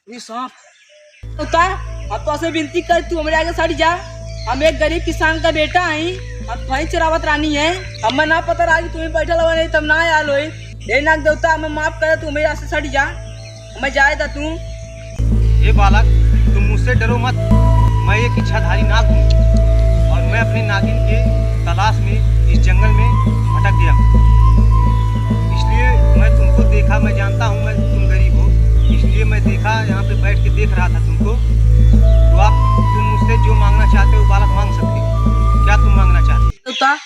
ये सांप उतार। अब तो ऐसे विनती कर, तू हमारे आगे सट जा। हम एक गरीब किसान का बेटा आई, हम भाई चरावत रानी है। हमें ना पता रहा कि तुम्हें बैठा लगा नहीं, तब ना आल होई। हे नाग देवता, हमें माफ करे, तू मेरे रास्ते सट जा, हमें जाए था तू। हे बालक, तुम मुझसे डरो मत। मैं एक इच्छाधारी नाग हूँ और मैं अपने नागिन के तलाश में इस जंगल में भटक गया हूँ। इसलिए मैं तुमको देखा, मैं जानता हूँ मैं तुम गरीब हो, इसलिए मैं देखा, यहाँ पे बैठ के देख रहा था तुमको। तो तुम मुझसे जो मांगना चाहते हो बालक मांग सकते हो। क्या तुम मांगना चाहते हो?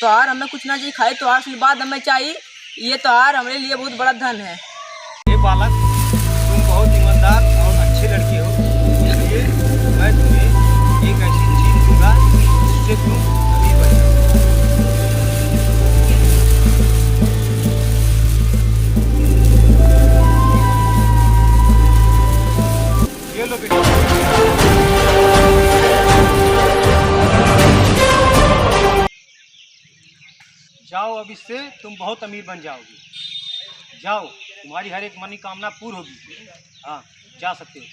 तोहार हमें कुछ ना चाहिए, खाए तोहार आशीर्वाद हमें चाहिए। ये तोहार हमारे लिए बहुत बड़ा धन है। हे बालक, तुम बहुत ईमानदार और अच्छे लड़के हो, इसलिए मैं तुम्हें एक ऐसी चीज दूंगा जिससे तुम अमीर बन जाओ। ये लो बेटा। जाओ, अब इससे तुम बहुत अमीर बन जाओगे। जाओ, तुम्हारी हर एक मनोकामना पूर्ण होगी। हाँ, जा सकते हो।